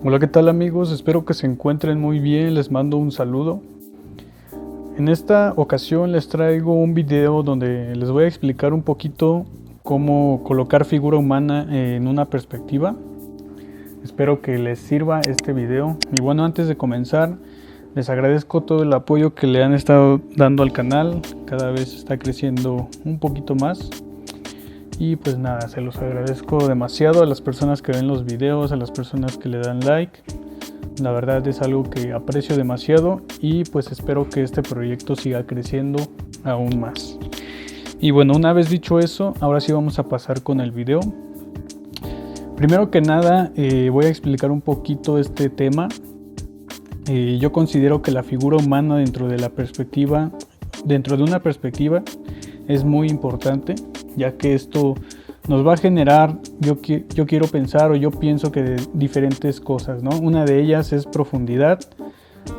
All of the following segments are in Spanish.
Hola, ¿qué tal amigos? Espero que se encuentren muy bien, les mando un saludo. En esta ocasión les traigo un video donde les voy a explicar un poquito cómo colocar figura humana en una perspectiva. Espero que les sirva este video. Y bueno, antes de comenzar, les agradezco todo el apoyo que le han estado dando al canal. Cada vez está creciendo un poquito más. Y pues nada, se los agradezco demasiado a las personas que ven los videos, a las personas que le dan like. La verdad es algo que aprecio demasiado y pues espero que este proyecto siga creciendo aún más. Y bueno, una vez dicho eso, ahora sí vamos a pasar con el video. Primero que nada, voy a explicar un poquito este tema. Yo considero que la figura humana dentro de una perspectiva es muy importante, ya que esto nos va a generar, yo quiero pensar o yo pienso que de diferentes cosas, ¿no? Una de ellas es profundidad,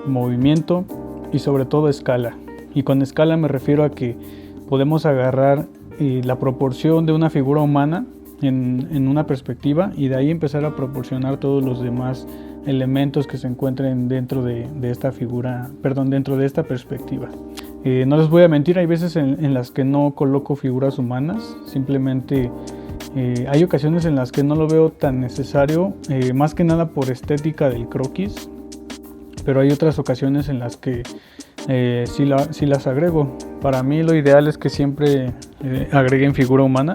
movimiento y sobre todo escala. Y con escala me refiero a que podemos agarrar la proporción de una figura humana en una perspectiva y de ahí empezar a proporcionar todos los demás elementos que se encuentren dentro de esta perspectiva. No les voy a mentir, hay veces en las que no coloco figuras humanas, simplemente hay ocasiones en las que no lo veo tan necesario, más que nada por estética del croquis, pero hay otras ocasiones en las que sí las agrego. Para mí lo ideal es que siempre agreguen figura humana.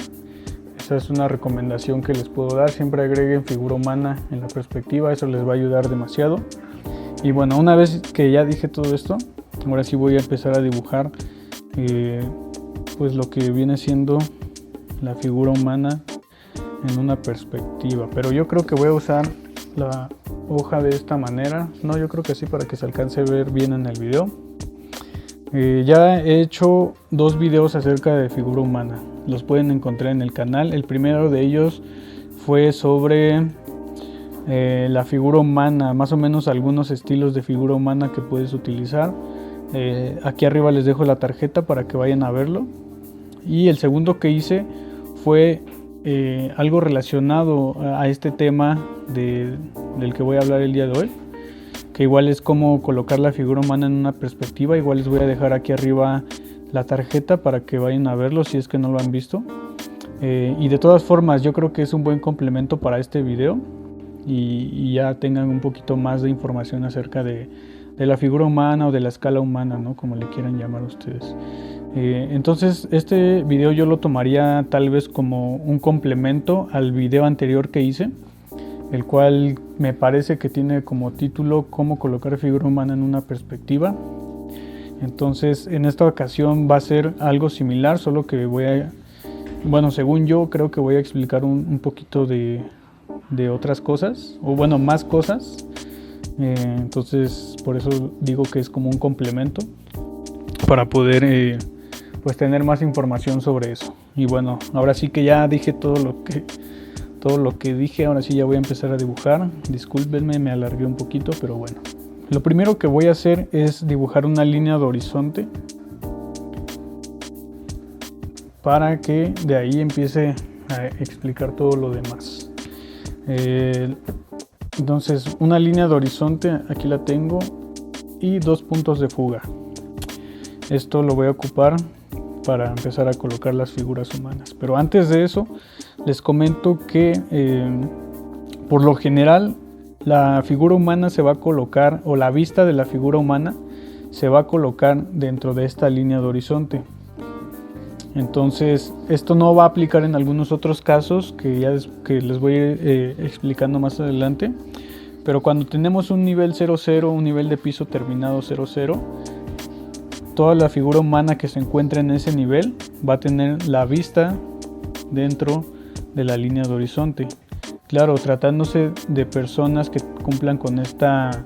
Esa es una recomendación que les puedo dar, siempre agreguen figura humana en la perspectiva, eso les va a ayudar demasiado. Y bueno, una vez que ya dije todo esto, ahora sí voy a empezar a dibujar pues lo que viene siendo la figura humana en una perspectiva. Pero yo creo que voy a usar la hoja de esta manera. No, yo creo que sí, para que se alcance a ver bien en el video. Ya he hecho 2 videos acerca de figura humana. Los pueden encontrar en el canal. El primero de ellos fue sobre la figura humana, más o menos algunos estilos de figura humana que puedes utilizar. Aquí arriba les dejo la tarjeta para que vayan a verlo. Y el segundo que hice fue algo relacionado a este tema del que voy a hablar el día de hoy, que igual es cómo colocar la figura humana en una perspectiva. Igual les voy a dejar aquí arriba la tarjeta para que vayan a verlo si es que no lo han visto. Y de todas formas yo creo que es un buen complemento para este video y ya tengan un poquito más de información acerca de la figura humana o de la escala humana, ¿no? Como le quieran llamar ustedes. Entonces este video yo lo tomaría tal vez como un complemento al video anterior que hice, el cual me parece que tiene como título cómo colocar figura humana en una perspectiva. Entonces en esta ocasión va a ser algo similar, solo que según yo creo que voy a explicar un poquito de otras cosas, o bueno, más cosas. Entonces por eso digo que es como un complemento para poder pues tener más información sobre eso. Y bueno, ahora sí que ya dije todo lo que dije, ahora sí ya voy a empezar a dibujar. Discúlpenme, me alargué un poquito, pero bueno. Lo primero que voy a hacer es dibujar una línea de horizonte para que de ahí empiece a explicar todo lo demás. Entonces una línea de horizonte, aquí la tengo, y 2 puntos de fuga. Esto lo voy a ocupar para empezar a colocar las figuras humanas. Pero antes de eso les comento que por lo general la figura humana se va a colocar, o la vista de la figura humana se va a colocar dentro de esta línea de horizonte. Entonces esto no va a aplicar en algunos otros casos que les voy a ir explicando más adelante. Pero cuando tenemos un nivel 00, un nivel de piso terminado 00, toda la figura humana que se encuentra en ese nivel va a tener la vista dentro de la línea de horizonte. Claro, tratándose de personas que cumplan con esta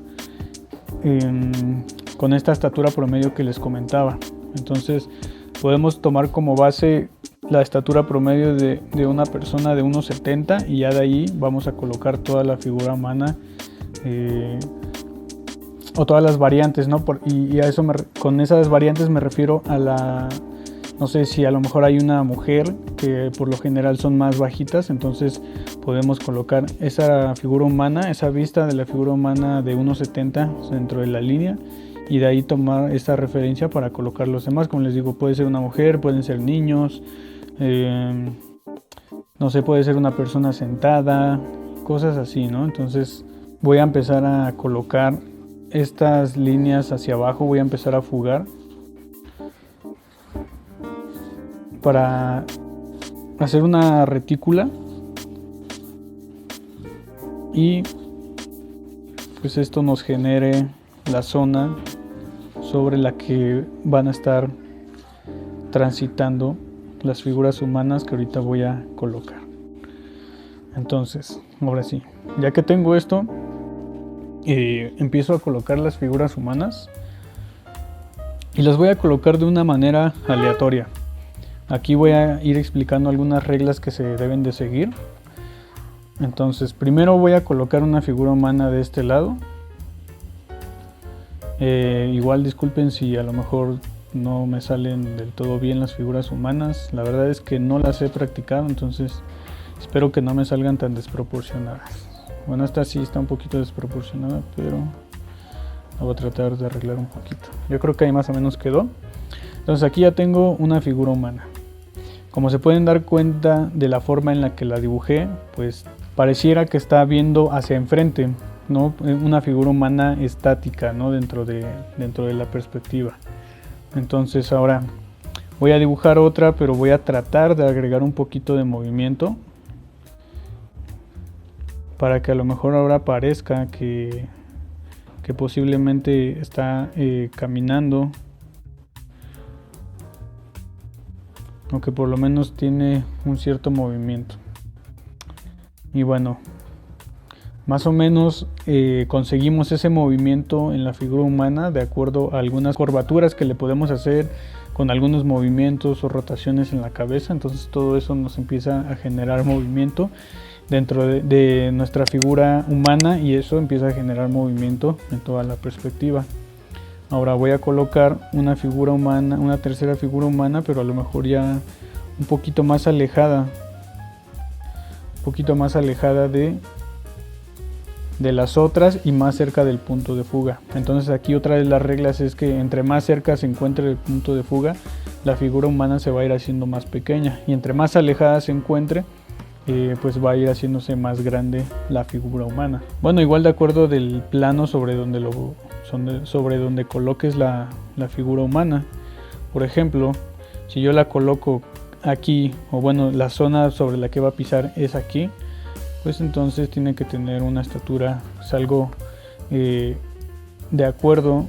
estatura promedio que les comentaba. Entonces podemos tomar como base la estatura promedio de una persona de 1,70 y ya de ahí vamos a colocar toda la figura humana o todas las variantes, ¿no? Y a eso con esas variantes me refiero a no sé si a lo mejor hay una mujer que por lo general son más bajitas, entonces podemos colocar esa figura humana, esa vista de la figura humana de 1,70 dentro de la línea, y de ahí tomar esa referencia para colocar los demás. Como les digo, puede ser una mujer, pueden ser niños, no sé, puede ser una persona sentada, cosas así, ¿no? Entonces voy a empezar a colocar estas líneas hacia abajo, voy a empezar a fugar para hacer una retícula y pues esto nos genere la zona sobre la que van a estar transitando las figuras humanas que ahorita voy a colocar. Entonces, ahora sí, ya que tengo esto, empiezo a colocar las figuras humanas y las voy a colocar de una manera aleatoria. Aquí voy a ir explicando algunas reglas que se deben de seguir. Entonces, primero voy a colocar una figura humana de este lado. Igual disculpen si a lo mejor no me salen del todo bien las figuras humanas. La verdad es que no las he practicado, entonces espero que no me salgan tan desproporcionadas. Bueno, esta sí está un poquito desproporcionada, pero la voy a tratar de arreglar un poquito. Yo creo que ahí más o menos quedó. Entonces aquí ya tengo una figura humana. Como se pueden dar cuenta de la forma en la que la dibujé, pues pareciera que está viendo hacia enfrente, ¿no? Una figura humana estática, ¿no? dentro de la perspectiva. Entonces ahora voy a dibujar otra, pero voy a tratar de agregar un poquito de movimiento para que a lo mejor ahora parezca que posiblemente está caminando, o que por lo menos tiene un cierto movimiento. Y bueno, más o menos conseguimos ese movimiento en la figura humana de acuerdo a algunas curvaturas que le podemos hacer con algunos movimientos o rotaciones en la cabeza. Entonces todo eso nos empieza a generar movimiento dentro de nuestra figura humana, y eso empieza a generar movimiento en toda la perspectiva. Ahora voy a colocar una figura humana, una tercera figura humana, pero a lo mejor ya un poquito más alejada, de las otras y más cerca del punto de fuga. Entonces aquí otra de las reglas es que entre más cerca se encuentre el punto de fuga, la figura humana se va a ir haciendo más pequeña, y entre más alejada se encuentre, pues va a ir haciéndose más grande la figura humana. Bueno, igual de acuerdo del plano sobre donde coloques la figura humana. Por ejemplo, si yo la coloco aquí, o bueno, la zona sobre la que va a pisar es aquí, pues entonces tiene que tener una estatura, pues algo de acuerdo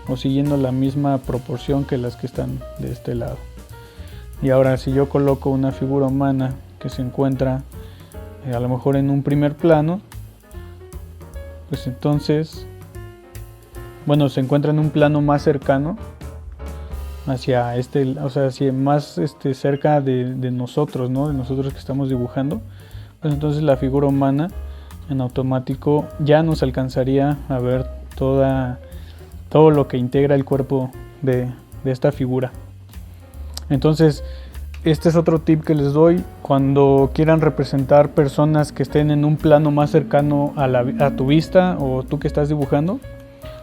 o siguiendo la misma proporción que las que están de este lado. Y ahora si yo coloco una figura humana que se encuentra a lo mejor en un primer plano, pues entonces, bueno, se encuentra en un plano más cercano hacia o sea, hacia más cerca de nosotros, ¿no? De nosotros que estamos dibujando. Pues entonces la figura humana en automático ya nos alcanzaría a ver todo lo que integra el cuerpo de esta figura. Entonces, este es otro tip que les doy cuando quieran representar personas que estén en un plano más cercano a tu vista o tú que estás dibujando.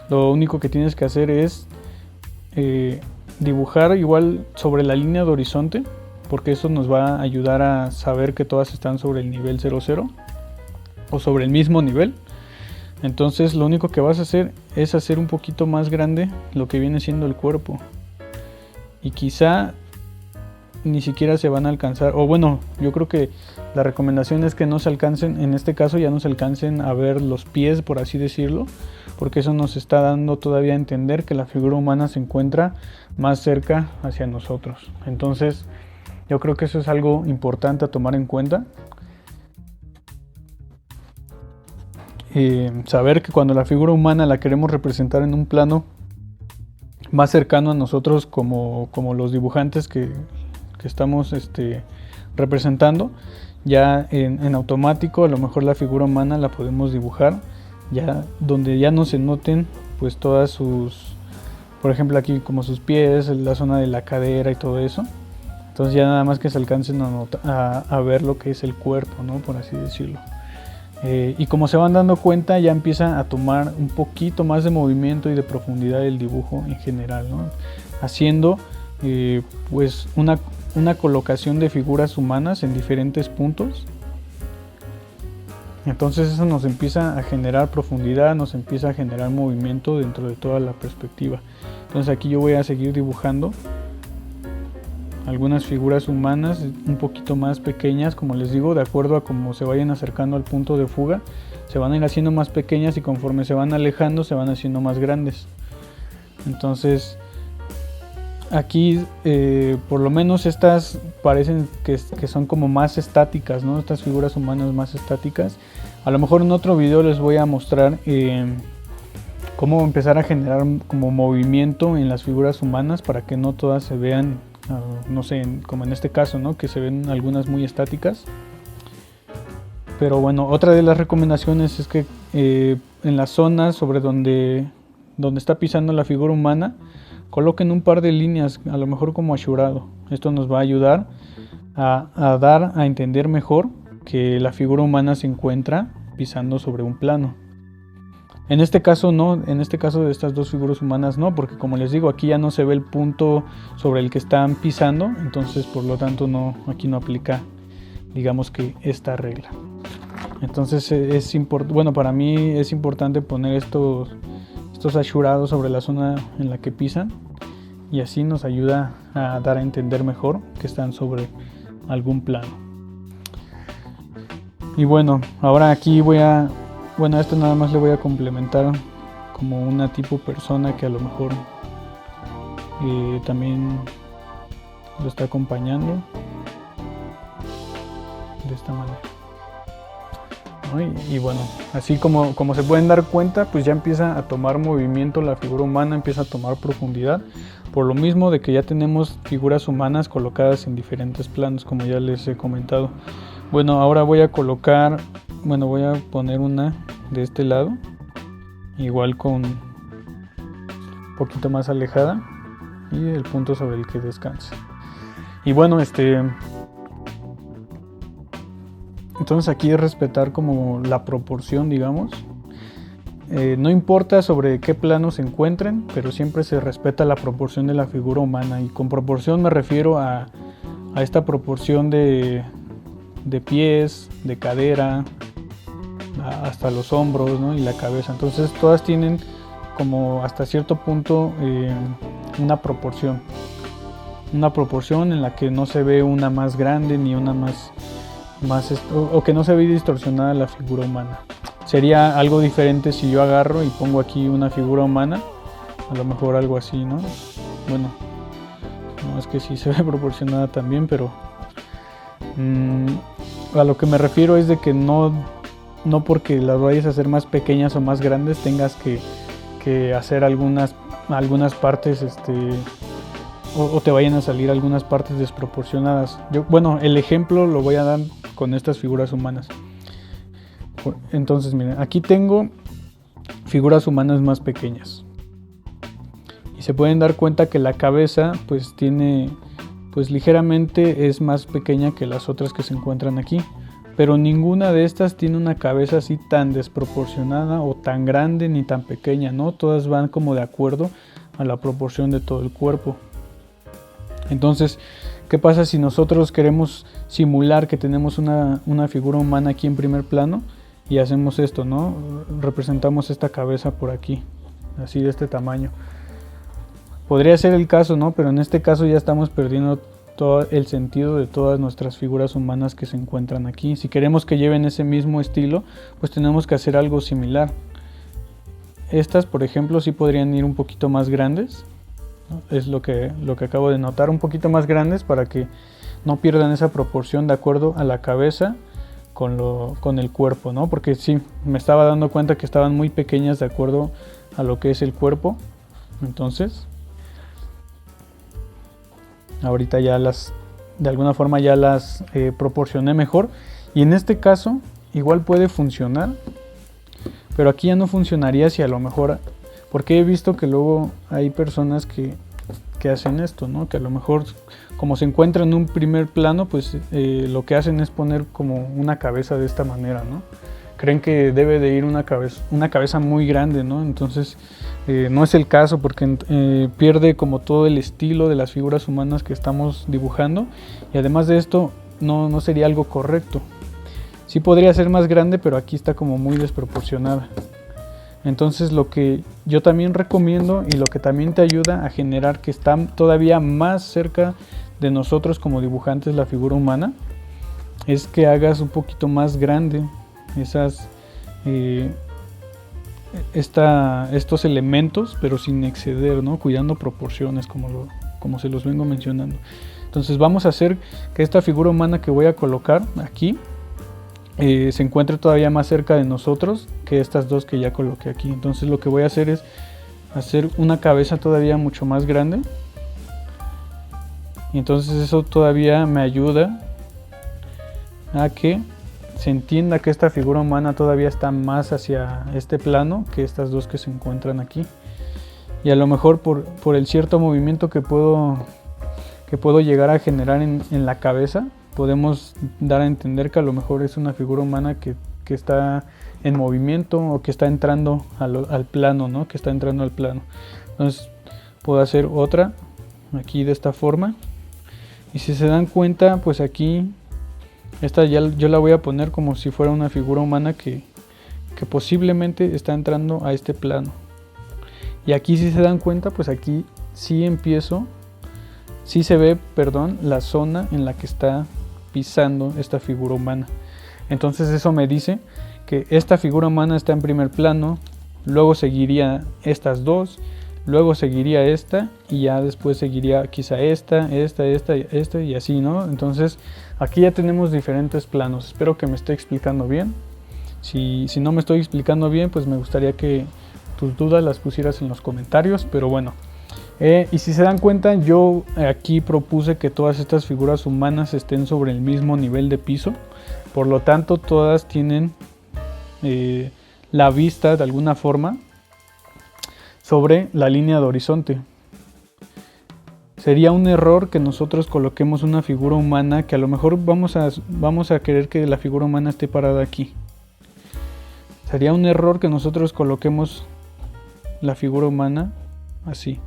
Lo único que tienes que hacer es dibujar igual sobre la línea de horizonte, porque eso nos va a ayudar a saber que todas están sobre el nivel 00 o sobre el mismo nivel. Entonces lo único que vas a hacer es hacer un poquito más grande lo que viene siendo el cuerpo, y quizá ni siquiera se van a alcanzar, o bueno, yo creo que la recomendación es que no se alcancen, en este caso ya no se alcancen a ver los pies, por así decirlo, porque eso nos está dando todavía a entender que la figura humana se encuentra más cerca hacia nosotros. Entonces yo creo que eso es algo importante a tomar en cuenta. Saber que cuando la figura humana la queremos representar en un plano más cercano a nosotros, como los dibujantes que estamos representando, ya en automático a lo mejor la figura humana la podemos dibujar ya donde ya no se noten pues todas sus, por ejemplo aquí como sus pies, la zona de la cadera y todo eso. Entonces ya nada más que se alcancen a ver lo que es el cuerpo, ¿no? Por así decirlo. Y como se van dando cuenta, ya empieza a tomar un poquito más de movimiento y de profundidad el dibujo en general, ¿no? Haciendo pues una colocación de figuras humanas en diferentes puntos. Entonces eso nos empieza a generar profundidad, nos empieza a generar movimiento dentro de toda la perspectiva. Entonces aquí yo voy a seguir dibujando algunas figuras humanas un poquito más pequeñas, como les digo, de acuerdo a cómo se vayan acercando al punto de fuga, se van a ir haciendo más pequeñas y conforme se van alejando se van haciendo más grandes. Entonces aquí por lo menos estas parecen que son como más estáticas, ¿no? Estas figuras humanas más estáticas. A lo mejor en otro video les voy a mostrar cómo empezar a generar como movimiento en las figuras humanas para que no todas se vean, no sé, como en este caso, ¿no? Que se ven algunas muy estáticas. Pero bueno, otra de las recomendaciones es que en las zonas sobre donde está pisando la figura humana, coloquen un par de líneas, a lo mejor como ashurado. Esto nos va a ayudar a dar a entender mejor que la figura humana se encuentra pisando sobre un plano. En este caso no, en este caso de estas dos figuras humanas no, porque como les digo, aquí ya no se ve el punto sobre el que están pisando, entonces por lo tanto no, aquí no aplica, digamos que esta regla. Entonces bueno, para mí es importante poner estos ashurados sobre la zona en la que pisan, y así nos ayuda a dar a entender mejor que están sobre algún plano. Y bueno, ahora aquí esto nada más le voy a complementar como una tipo persona que a lo mejor también lo está acompañando de esta manera. Y bueno, así como se pueden dar cuenta, pues ya empieza a tomar movimiento la figura humana, empieza a tomar profundidad, por lo mismo de que ya tenemos figuras humanas colocadas en diferentes planos, como ya les he comentado. Bueno, ahora voy a poner una de este lado, igual con un poquito más alejada, y el punto sobre el que descanse. Y bueno, entonces aquí es respetar como la proporción, digamos. No importa sobre qué plano se encuentren, pero siempre se respeta la proporción de la figura humana. Y con proporción me refiero a esta proporción de pies, de cadera, hasta los hombros, ¿no? Y la cabeza. Entonces todas tienen como hasta cierto punto una proporción en la que no se ve una más grande ni una más o que no se ve distorsionada la figura humana. Sería algo diferente si yo agarro y pongo aquí una figura humana, a lo mejor algo así, ¿no? Bueno, no, es que sí se ve proporcionada también, pero a lo que me refiero es de que no porque las vayas a hacer más pequeñas o más grandes tengas que hacer algunas partes o te vayan a salir algunas partes desproporcionadas. El ejemplo lo voy a dar con estas figuras humanas. Entonces miren, aquí tengo figuras humanas más pequeñas y se pueden dar cuenta que la cabeza pues ligeramente es más pequeña que las otras que se encuentran aquí, pero ninguna de estas tiene una cabeza así tan desproporcionada o tan grande ni tan pequeña, ¿no? Todas van como de acuerdo a la proporción de todo el cuerpo. Entonces, ¿qué pasa si nosotros queremos simular que tenemos una figura humana aquí en primer plano y hacemos esto, ¿no? Representamos esta cabeza por aquí, así de este tamaño. Podría ser el caso, ¿no? Pero en este caso ya estamos perdiendo todo el sentido de todas nuestras figuras humanas que se encuentran aquí. Si queremos que lleven ese mismo estilo, pues tenemos que hacer algo similar. Estas, por ejemplo, sí podrían ir un poquito más grandes. Es lo que acabo de notar, un poquito más grandes para que no pierdan esa proporción de acuerdo a la cabeza con el cuerpo, ¿no? Porque sí, me estaba dando cuenta que estaban muy pequeñas de acuerdo a lo que es el cuerpo. Entonces, ahorita ya de alguna forma ya las proporcioné mejor. Y en este caso, igual puede funcionar, pero aquí ya no funcionaría si a lo mejor... Porque he visto que luego hay personas que hacen esto, ¿no? Que a lo mejor como se encuentra en un primer plano, pues lo que hacen es poner como una cabeza de esta manera, ¿no? Creen que debe de ir una cabeza muy grande, ¿no? Entonces no es el caso, porque pierde como todo el estilo de las figuras humanas que estamos dibujando, y además de esto no sería algo correcto. Sí podría ser más grande, pero aquí está como muy desproporcionada. Entonces lo que yo también recomiendo, y lo que también te ayuda a generar que está todavía más cerca de nosotros como dibujantes la figura humana, es que hagas un poquito más grande estos elementos, pero sin exceder, ¿no? Cuidando proporciones, como se los vengo mencionando. Entonces vamos a hacer que esta figura humana que voy a colocar aquí se encuentre todavía más cerca de nosotros que estas dos que ya coloqué aquí. Entonces lo que voy a hacer es hacer una cabeza todavía mucho más grande, y entonces eso todavía me ayuda a que se entienda que esta figura humana todavía está más hacia este plano que estas dos que se encuentran aquí. Y a lo mejor por el cierto movimiento que puedo llegar a generar en la cabeza, podemos dar a entender que a lo mejor es una figura humana que está en movimiento, o que está entrando al plano, ¿no? Que está entrando al plano. Entonces puedo hacer otra aquí de esta forma, y si se dan cuenta, pues aquí esta yo la voy a poner como si fuera una figura humana que posiblemente está entrando a este plano. Y aquí, si se dan cuenta, pues aquí sí se ve, la zona en la que está pisando esta figura humana. Entonces eso me dice que esta figura humana está en primer plano, luego seguiría estas dos, luego seguiría esta, y ya después seguiría quizá esta y así, ¿no? Entonces aquí ya tenemos diferentes planos. Espero que me esté explicando bien. Si no me estoy explicando bien, pues me gustaría que tus dudas las pusieras en los comentarios, pero bueno. Y si se dan cuenta, yo aquí propuse que todas estas figuras humanas estén sobre el mismo nivel de piso. Por lo tanto, todas tienen la vista de alguna forma sobre la línea de horizonte. Sería un error que nosotros coloquemos una figura humana que a lo mejor vamos a querer que la figura humana esté parada aquí. Sería un error que nosotros coloquemos la figura humana así.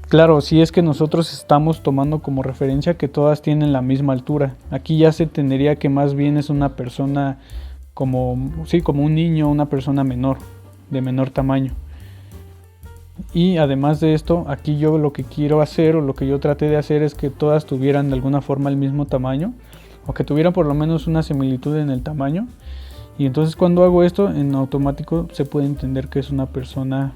Claro, si es que nosotros estamos tomando como referencia que todas tienen la misma altura. Aquí ya se entendería que más bien es una persona como un niño, una persona menor, de menor tamaño. Y además de esto, aquí yo lo que quiero hacer, o lo que yo traté de hacer, es que todas tuvieran de alguna forma el mismo tamaño, o que tuvieran por lo menos una similitud en el tamaño. Y entonces cuando hago esto, en automático se puede entender que es una persona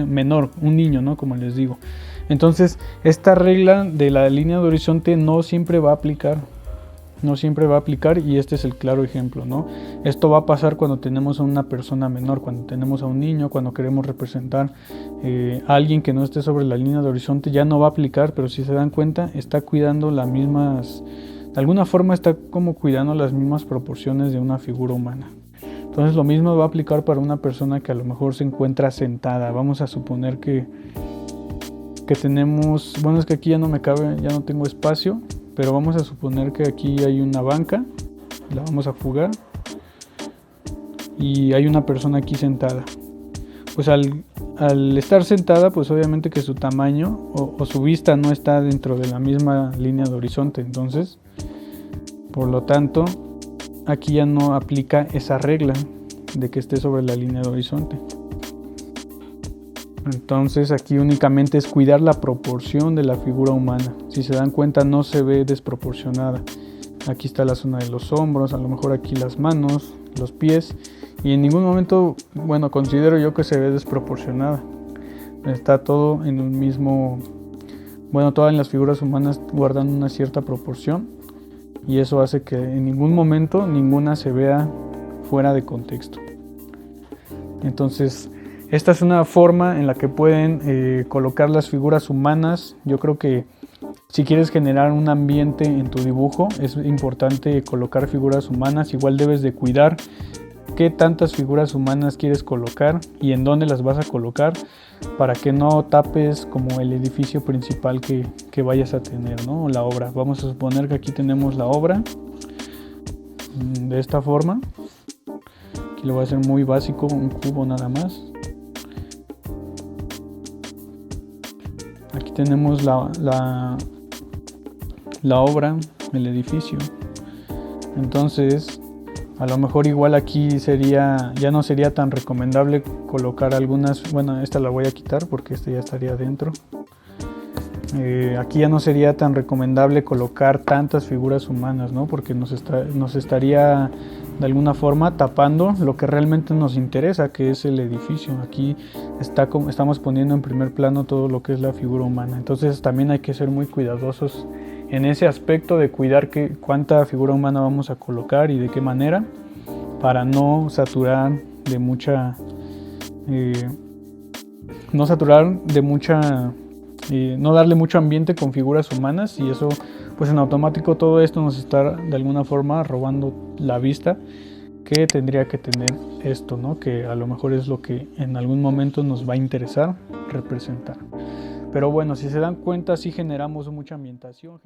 menor, un niño, ¿no? Como les digo. Entonces esta regla de la línea de horizonte no siempre va a aplicar, y este es el claro ejemplo, ¿no? Esto va a pasar cuando tenemos a una persona menor, cuando tenemos a un niño, cuando queremos representar a alguien que no esté sobre la línea de horizonte, ya no va a aplicar. Pero si se dan cuenta, está cuidando las mismas, de alguna forma está como cuidando las mismas proporciones de una figura humana. Entonces lo mismo va a aplicar para una persona que a lo mejor se encuentra sentada. Vamos a suponer que tenemos, bueno, es que aquí ya no me cabe, ya no tengo espacio, pero vamos a suponer que aquí hay una banca, la vamos a fugar, y hay una persona aquí sentada. Pues al estar sentada, pues obviamente que su tamaño o su vista no está dentro de la misma línea de horizonte. Entonces, por lo tanto, aquí ya no aplica esa regla de que esté sobre la línea de horizonte. Entonces aquí únicamente es cuidar la proporción de la figura humana. Si se dan cuenta, no se ve desproporcionada. Aquí está la zona de los hombros, a lo mejor aquí las manos, los pies, y en ningún momento, bueno, considero yo que se ve desproporcionada. Está todo en un mismo, bueno, todas las figuras humanas guardan una cierta proporción, y eso hace que en ningún momento ninguna se vea fuera de contexto. Entonces, esta es una forma en la que pueden colocar las figuras humanas. Yo creo que si quieres generar un ambiente en tu dibujo, es importante colocar figuras humanas. Igual debes de cuidar qué tantas figuras humanas quieres colocar y en dónde las vas a colocar para que no tapes como el edificio principal que vayas a tener, ¿no? La obra. Vamos a suponer que aquí tenemos la obra de esta forma. Aquí lo voy a hacer muy básico, un cubo nada más. Aquí tenemos la obra, el edificio. Entonces, a lo mejor igual aquí ya no sería tan recomendable colocar algunas. Bueno, esta la voy a quitar porque esta ya estaría dentro. Aquí ya no sería tan recomendable colocar tantas figuras humanas, ¿no? Porque nos estaría de alguna forma tapando lo que realmente nos interesa, que es el edificio. Aquí estamos poniendo en primer plano todo lo que es la figura humana. Entonces también hay que ser muy cuidadosos en ese aspecto de cuidar cuánta figura humana vamos a colocar y de qué manera, para no saturar de mucha no darle mucho ambiente con figuras humanas, y eso pues en automático todo esto nos está de alguna forma robando la vista que tendría que tener esto, ¿no? Que a lo mejor es lo que en algún momento nos va a interesar representar. Pero bueno, si se dan cuenta, sí generamos mucha ambientación.